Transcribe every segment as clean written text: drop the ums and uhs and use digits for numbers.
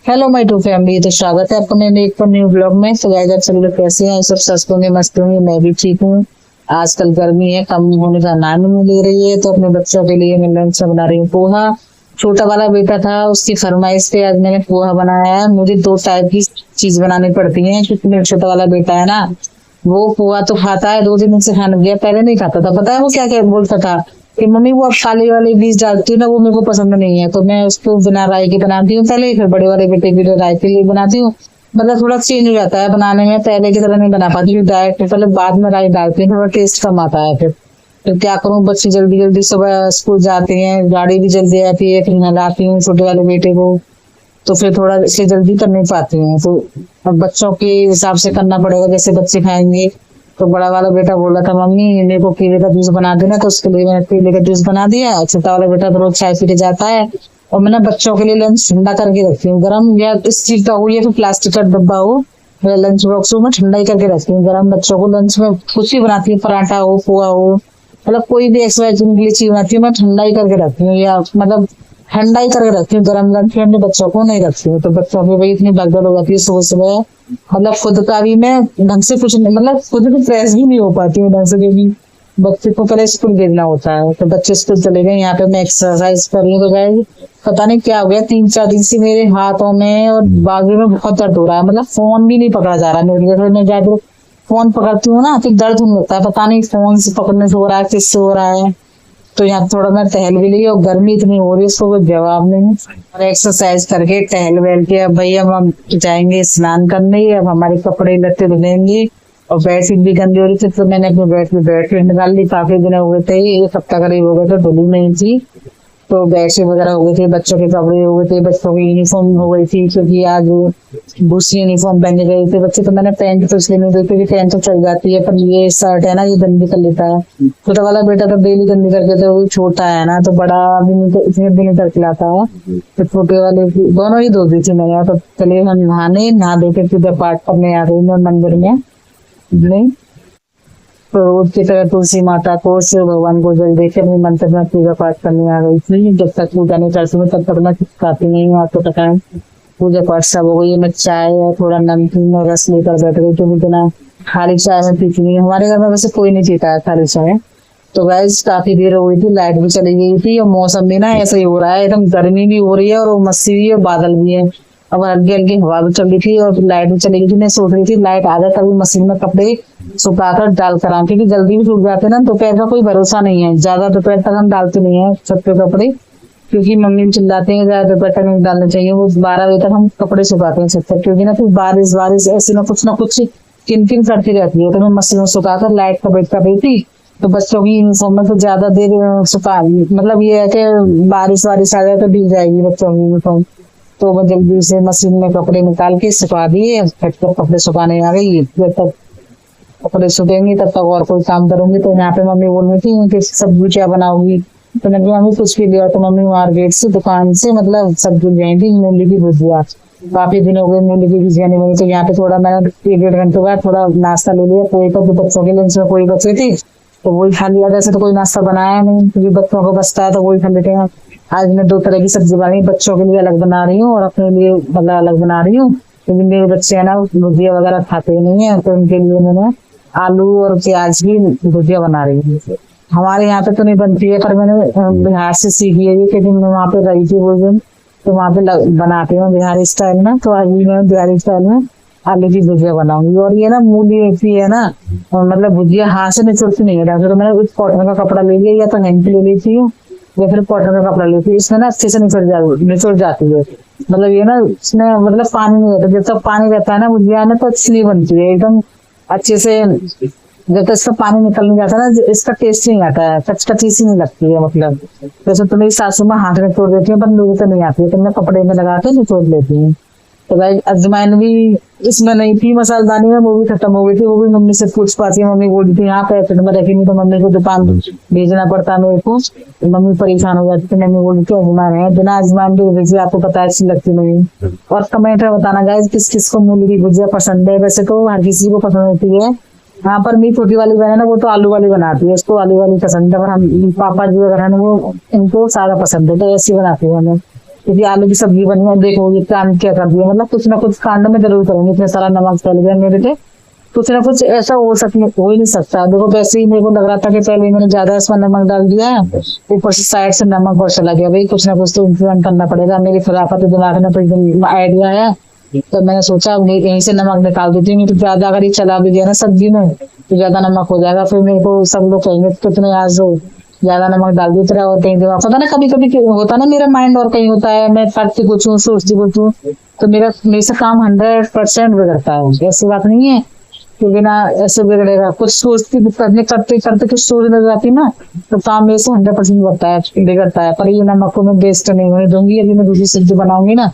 Hello my to family. तो स्वागत है आपका मेरे एक न्यू ब्लॉग में। तो गाइस आप सभी लोग कैसे हैं? सब स्वस्थ होंगे, मस्त होंगे। मैं भी ठीक हूँ। आजकल गर्मी है, कम होने का नाम नहीं ले रही है। तो अपने बच्चों के लिए मैं लंच में बना रही हूँ पोहा। छोटा वाला बेटा था, उसकी फरमाइश पे आज मैंने पोहा बनाया है। मुझे दो टाइप की चीज बनानी पड़ती है क्योंकि मेरा छोटा वाला बेटा है ना, वो पोहा तो खाता है, 2 दिन से खाने गया। पहले नहीं खाता था, पता है वो क्या क्या बोलता था कि मम्मी वो आप काले वाले बीज डालती हूँ ना, वो मेरे को पसंद नहीं है। तो मैं उसको बिना राई के बनाती हूँ पहले, फिर बड़े वाले बेटे के लिए राई के लिए बनाती हूँ। मतलब थोड़ा चेंज हो जाता है बनाने में, पहले की तरह नहीं बना पाती हूँ डायरेक्ट, पहले बाद में राई डालती हूँ, थोड़ा टेस्ट कम आता है। फिर क्या करूँ, बच्चे जल्दी जल्दी सुबह स्कूल जाते हैं, गाड़ी भी जल्दी आती है, फिर नहलाती हूँ छोटे वाले बेटे को। तो फिर थोड़ा इसलिए जल्दी कर नहीं पाती हूँ। तो अब बच्चों के हिसाब से करना पड़ेगा, जैसे बच्चे खाएंगे। तो बड़ा वाला बेटा बोल रहा था मम्मी मेरे को केले का जूस बना देना, तो उसके लिए मैंने केले का जूस बना दिया। छोटा वाला बेटा तो रोज चाय पीने जाता है। और मैं ना बच्चों के लिए लंच ठंडा करके रखती हूँ, गर्म या इस चीज का हो या फिर प्लास्टिक का डब्बा हो, मेरा लंच बॉक्स हो, मैं ठंडा ही करके रखती हूँ गर्म। बच्चों को लंच में कुछ भी बनाती हूँ, पराठा हो, पोहा हो, मतलब कोई भी एक्सरसाइज के लिए चीज बनाती हूँ, मैं ठंडा ही करके रखती हूँ, या मतलब ठंडा ही करके रखती हूँ। गर्म लंच में अपने बच्चों को नहीं रखती हूँ। तो बच्चों की भाई इतनी भगदड़ हो जाती है सुबह सुबह, मतलब खुद का भी मैं ढंग से कुछ नहीं, मतलब खुद भी फ्रेश भी नहीं हो पाती हूँ ढंग से, क्योंकि बच्चे को पहले स्कूल भेजना होता है। तो बच्चे स्कूल चले गए, यहाँ पे मैं एक्सरसाइज कर रही हूँ। तो गए पता नहीं क्या हो गया, 3-4 दिन से मेरे हाथों में और बाजू में बहुत दर्द हो रहा है, मतलब फोन भी नहीं पकड़ा जा रहा मेरे लिए। तो मैं जाकर फोन पकड़ती हूँ ना तो दर्द होने लगता है, पता नहीं फोन से पकड़ने से हो रहा है, किससे हो रहा है। तो यहाँ थोड़ा मैं टहल भी ली, और गर्मी इतनी हो रही है उसको कोई जवाब नहीं। और एक्सरसाइज करके टहल वहल के अब भैया हम जाएंगे स्नान करने, अब हमारे कपड़े लत्ते धुलेंगे। और बेडशीट भी गंदी हो रही थी, तो मैंने अपने बेडशीट निकाल ली। काफी दिन हो गए थे, 1 हफ्ता करीब हो गए थे, धुली नहीं थी। तो बेडशीट वगैरह हो गई थी, बच्चों के कपड़े हो गए थे, बच्चों की यूनिफॉर्म हो गई थी, क्योंकि आज दूसरी यूनिफॉर्म पहने गए थे बच्चे। तो मैंने पैंट तो इसलिए नहीं दी क्योंकि पैंट तो चल जाती है, पर ये शर्ट है ना ये गंदी कर लेता है। छोटा वाला बेटा तो डेली गंदी करके, तो वो छोटा है ना, तो बड़ा अभी नहीं, तो इतने दिन करके लाता है। तो छोटे वाले की दोनों ही धो दी थी मैंने। तो चलिए हम नहाने, नहा धो के पूजा पाठ करने आ रही हूँ मंदिर में। नहीं तो रोज की तरह तुलसी माता को, शिव भगवान को जल देके अपने मंत्र में पूजा पाठ करने आ गई थी। जब तक पूजा नहीं करती मैं तब तक मैं कुछ खाती नहीं हूँ। आपको पता है पूजा पाठ सब हो गई, मैं चाय और थोड़ा नमकीन और रस लेकर बैठ गई, क्योंकि बिना खाली चाय में पीती नहीं। हमारे घर में वैसे कोई नहीं पीता है खाली चाय। तो गैस काफी देर हो गई थी, लाइट भी चली गई थी, और मौसम भी ना ऐसा ही हो रहा है, एकदम गर्मी भी हो रही है और उमस भी है, बादल भी है। अब हल्की हल्की हवा भी चल रही थी और लाइट भी चली गई थी। मैं सोच रही थी लाइट आ जाए तभी मशीन में कपड़े सुखाकर डाल कर आऊं, क्योंकि जल्दी भी सूख जाते हैं ना। दोपहर का कोई भरोसा नहीं है, ज्यादा दोपहर तक हम डालते नहीं है छत पे कपड़े, क्योंकि मम्मी भी चिल्लाते हैं ज्यादा दोपहर तक नहीं डालना चाहिए। वो 12 बजे तक हम कपड़े सुखाते हैं छत पर, क्योंकि ना फिर बारिश बारिश ऐसे ना कुछ किन किन करती रहती है। तो मैं मशीन में सुखाकर लाइट का वेट कर रही थी। तो बच्चों की यूनिफॉर्म में तो ज्यादा देर सुखा, मतलब ये है कि बारिश वारिश आ जाए तो भीग जाएगी बच्चों की यूनिफॉर्म। तो मैं जल्दी से मशीन में कपड़े निकाल के सुखा दिए, फिर तो कपड़े सुखाने आ गई। जब तक कपड़े सूखेंगे तब तक और कोई काम करूंगी। तो यहाँ पे मम्मी बोल रही थी कि सब्जी क्या बनाऊंगी, तो मैंने कहा मम्मी कुछ भी लिया। तो मम्मी मार्केट से दुकान से मतलब सब्जी ले आई थी, मूली की भुजिया। काफी दिन हो गए मूली की भुजिया नहीं बनी, तो यहाँ पे थोड़ा मैंने 1-1.5 घंटे बाद थोड़ा नाश्ता ले लिया। कोई तो बच्चों के लंच में कोई बचे थे तो वही खा लिया। वैसे तो कोई नाश्ता बनाया नहीं, क्योंकि बच्चों को बचता है तो वही खा लेते हैं। आज मैं 2 तरह की सब्जी बनाई, बच्चों के लिए अलग बना रही हूँ और अपने लिए मतलब अलग बना रही हूँ, क्योंकि मेरे बच्चे है ना भुजिया वगैरह खाते ही नहीं है। तो उनके लिए मैंने आलू और प्याज की भुजिया बना रही हूँ। हमारे यहाँ पे तो नहीं बनती है, पर मैंने बिहार से सीखी है ये, क्योंकि मैं वहाँ पे रही थी वो दिन, तो वहाँ पे बनाते हैं बिहारी स्टाइल में। तो आज भी मैं बिहारी स्टाइल में आलू की भुजिया बनाऊंगी। और ये ना मूली ऐसी है ना, मतलब भुजिया हाथ से निचोड़ती नहीं है। तो मैंने कुछ कॉटन का कपड़ा ले लिया, या तो हैंकी ले लेती हूँ या फिर कॉटन का कपड़ा लेती हूँ। इसमें ना अच्छे से निचोड़ जाती है। मतलब ये ना इसमें मतलब पानी नहीं रहता, जब तक पानी रहता है ना भुजिया ना तो अच्छी नहीं बनती है एकदम अच्छे से। जब तक इसका पानी निकल नहीं जाता ना, इसका टेस्ट नहीं आता है, कचकची सी नहीं लगती है। मतलब जैसे तो मेरी सासू माँ हाथ में तोड़ देती है, पर मुझे तो नहीं आती है, तो मैं कपड़े में लगा के निचोड़ लेती हूँ। तो भाई अजवाइन भी इसमें नहीं थी, मसालेदानी में वो भी खत्म हो गई थी। वो भी मम्मी से पूछ पाती है, मम्मी बोलती थी यहाँ पैकेट में रखी नहीं, तो मम्मी को दुकान भेजना पड़ता है मेरे को, तो मम्मी परेशान हो जाती थी। मम्मी बोलती थी अजवाइन है, बिना अजवाइन की भुजिया आपको पता है अच्छी लगती नहीं। और कमेंट में बताना गाइस किस किस को मूली की भुजिया पसंद है। वैसे तो हर किसी को पसंद होती है। हाँ, पर मेरी छोटी वाली बहन है ना, वो तो आलू वाली बनाती है, उसको आलू वाली पसंद है। पर हम पापा जी वगैरह है ना, वो इनको सादा पसंद है, तो ऐसी बनाती है हमें। क्योंकि आलू की सब्जी बनी है, देखो ये कांड क्या कर दिया, मतलब कुछ ना कुछ कांड में जरूर करेंगे, इतना सारा नमक डल गया मेरे पे, कुछ ना कुछ ऐसा हो ही नहीं सकता। देखो वैसे ही मेरे को लग रहा था कि पहले मैंने ज्यादा इसमें नमक डाल दिया है, ऊपर से साइड से नमक और चला गया, भाई कुछ ना कुछ तो इंतजाम करना पड़ेगा। मेरी खुराफत दिमाग में तो एकदम आइडिया है, तो मैंने सोचा यहीं से नमक निकाल देती हूँ, तो ज्यादा अगर ये चला भी गया ना सब्जी में तो ज्यादा नमक हो जाएगा, फिर मेरे को सब लोग कहेंगे कितने आज हो ज्यादा नमक डाल देते रहा, और कहीं दिमाग पता ना कभी कभी होता ना मेरा माइंड और कहीं होता है, मैं करती कुछ हूँ सोचती कुछ हूँ, तो मेरे से काम 100% बिगड़ता है। ऐसी बात नहीं है कि बिना ऐसे बिगड़ेगा, कुछ सोचती करने करते करते कुछ सोच लग जाती ना, तो काम मेरे से 100% बिगड़ता है। पर ये नमक को मैं वेस्ट नहीं होने दूंगी, यदि मैं दूसरी सब्जी बनाऊंगी ना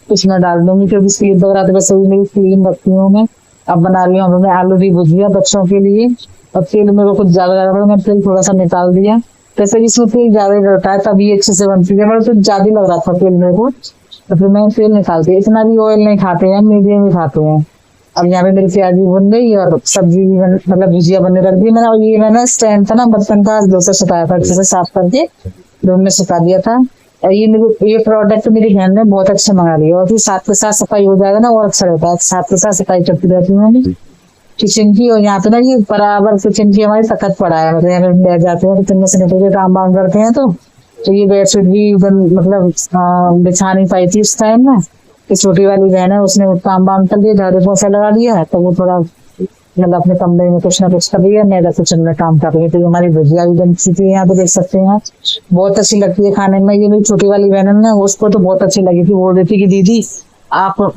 तो उसमें डाल दूंगी, क्योंकि स्लीप वगैरह तो वैसे भी मेरी क्लीन रखती हूँ मैं। अब बना रही हूँ हमने आलू की भुजिया बच्चों के लिए, और तेल मेरे को कुछ ज्यादा मैं तेल थोड़ा सा निकाल दिया, वैसे भी इसमें तेल ज्यादा रहता है तभी अच्छे से बनती है, मेरे तो ज्यादा लग रहा था तेल मेरे को, तो फिर मैं तेल निकालती हूँ। इतना भी ऑयल नहीं खाते हैं, मीडियम ही खाते हैं। अब यहाँ पे मेरी प्याज भी बन गई और सब्जी भी मतलब भुजिया बनने रख दी मैंने। और ये मैंने स्टैंड था ना बर्तन का, दो से सुखाया था अच्छे से साफ करके, रूम में सुखा दिया था। और ये प्रोडक्ट मेरी बहन ने बहुत अच्छा मंगा लिया, और फिर साथ के साथ सफाई हो जाएगा ना और अच्छा रहता है, साथ के साथ सफाई करती रहती हूँ किचन की। और यहाँ पे ना ये बराबर किचन की हमारी तखत पड़ा है, मतलब यहाँ पे बैठ जाते हैं किचन में से निकल के काम वाम करते हैं, तो ये बेडशीट भी मतलब बिछा नहीं पाई थी उस टाइम में। छोटी वाली बहन है उसने काम वाम कर दिया, झाड़ू पोछा लगा दिया, तो वो थोड़ा मतलब अपने कमरे में कुछ ना कुछ कर रही है, मैं किचन में काम कर रही है। तो हमारी भुजिया भी बन चुकी है, यहाँ पे देख सकते हैं, बहुत अच्छी लगती है खाने में। ये मेरी छोटी वाली बहन है ना, उसको तो बहुत अच्छी लगी थी, बोल रही थी कि दीदी आप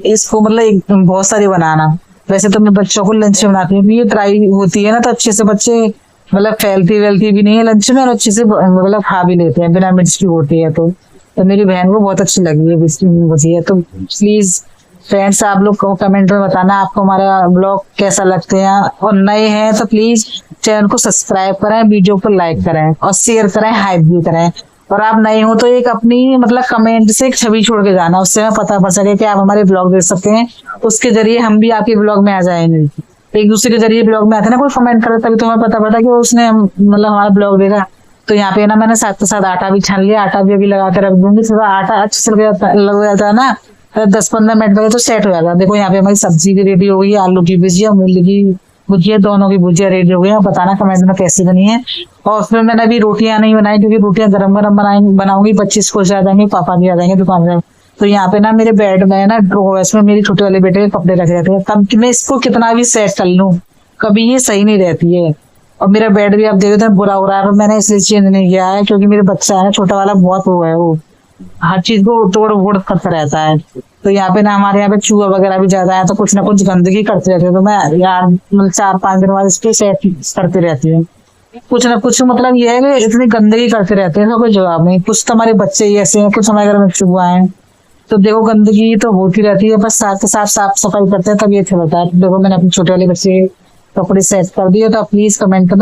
इसको मतलब बहुत सारी बनाना। वैसे तो मैं बच्चों को लंच में बनाती हूँ, ये ट्राई होती है ना तो अच्छे से बच्चे मतलब फैलती वैलती भी नहीं है लंच में, और अच्छे से मतलब खा भी लेते हैं बिना मिर्च की होती है। तो मेरी बहन को बहुत अच्छी लगी है भुजिया। तो प्लीज फ्रेंड्स आप लोग को कमेंट में बताना आपको हमारा ब्लॉग कैसा लगते हैं, और नए हैं तो प्लीज चैनल को सब्सक्राइब करें, वीडियो को लाइक करें और शेयर करें, हाइप भी करें। और आप नए हो तो एक अपनी मतलब कमेंट से एक छवि छोड़ के जाना, उससे हमें पता पड़ सके कि आप हमारे ब्लॉग देख सकते हैं, उसके जरिए हम भी आपके ब्लॉग में आ जाएंगे। एक दूसरे के जरिए ब्लॉग में आते हैं ना, कोई कमेंट करे तभी तो हमें पता पड़ता है कि उसने मतलब हमारा ब्लॉग देखा। तो यहाँ पे ना मैंने साथ के साथ आटा भी छान लिया, आटा भी अभी लगा के रख दूंगी, थोड़ा आटा अच्छे से लग जाता है ना, 10-15 मिनट में तो सेट हो जाता है। देखो यहाँ पे हमारी सब्जी भी रेडी हो गई, आलू की भुजिया, मूली की भुजिया, दोनों की भुजिया रेडी हो गई। आप बताना कमेंट में कैसी बनी है। और फिर मैंने अभी रोटियां नहीं बनाई, क्योंकि रोटियां गरम गरम बनाऊंगी, 25 को आ जाएंगे, पापा भी आ जाएंगे दुकान से। तो यहाँ पे ना मेरे बेड में ना ड्रॉ, इसमें मेरी छोटे वाले बेटे के कपड़े रखे रहते हैं, तब मैं इसको कितना भी सेट कर लूं कभी ये सही नहीं रहती है। और मेरा बेड भी आप देखते हैं बुरा हो रहा है, मैंने इसलिए चेंज नहीं किया है क्योंकि मेरे बच्चा है ना छोटा वाला, बहुत वो है, वो हर चीज को तोड़ फोड़ करता रहता है। तो यहाँ पे ना हमारे यहाँ पे चूहा वगैरह भी ज्यादा है, तो कुछ ना कुछ गंदगी करते रहते हैं, तो मैं यार मतलब 4-5 दिन बाद इसकी सेट करती रहती हूँ। कुछ ना कुछ मतलब ये है कि इतनी गंदगी करते रहते हैं तो कोई जवाब नहीं। कुछ तो हमारे बच्चे ही ऐसे हैं, कुछ हमारे घर में चूहा है, तो देखो गंदगी तो होती रहती है, बस साथ के साथ साफ सफाई करते हैं तब ये अच्छा लगता है। देखो मैंने अपने छोटे वाले बच्चे कपड़े सेट कर दिए, तो प्लीज कमेंट करना।